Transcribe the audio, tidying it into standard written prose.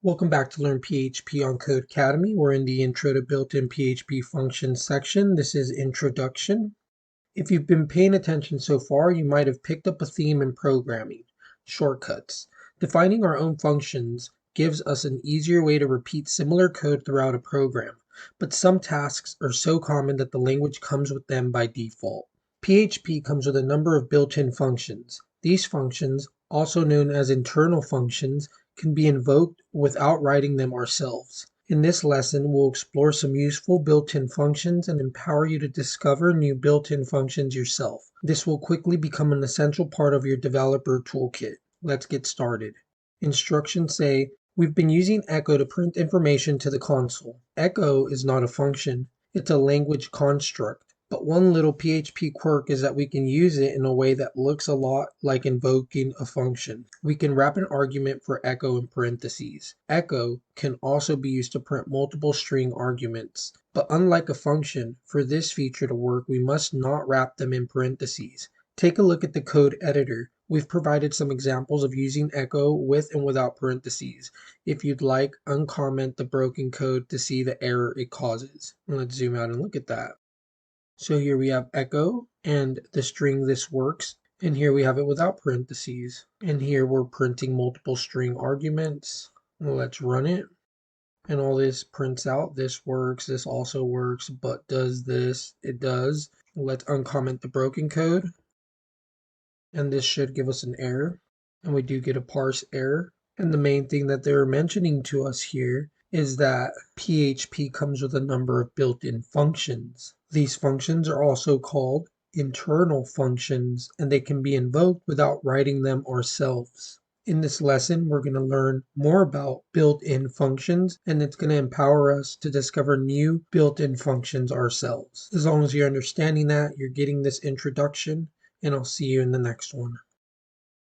Welcome back to Learn PHP on Code Academy. We're in the Intro to Built-in PHP Functions section. This is Introduction. If you've been paying attention so far, you might have picked up a theme in programming: shortcuts. Defining our own functions gives us an easier way to repeat similar code throughout a program, but some tasks are so common that the language comes with them by default. PHP comes with a number of built-in functions. These functions, also known as internal functions, can be invoked without writing them ourselves. In this lesson, we'll explore some useful built-in functions and empower you to discover new built-in functions yourself. This will quickly become an essential part of your developer toolkit. Let's get started. Instructions say, we've been using echo to print information to the console. Echo is not a function, it's a language construct. But one little PHP quirk is that we can use it in a way that looks a lot like invoking a function. We can wrap an argument for echo in parentheses. Echo can also be used to print multiple string arguments. But unlike a function, for this feature to work, we must not wrap them in parentheses. Take a look at the code editor. We've provided some examples of using echo with and without parentheses. If you'd like, uncomment the broken code to see the error it causes. Let's zoom out and look at that. So here we have echo and the string this works, and here we have it without parentheses. And here we're printing multiple string arguments. Let's run it. And all this prints out. This works, this also works, but does this? It does. Let's uncomment the broken code. And this should give us an error. And we do get a parse error. And the main thing that they're mentioning to us here is that PHP comes with a number of built-in functions. These functions are also called internal functions, and they can be invoked without writing them ourselves. In this lesson, we're going to learn more about built-in functions, and it's going to empower us to discover new built-in functions ourselves. As long as you're understanding that, you're getting this introduction, and I'll see you in the next one.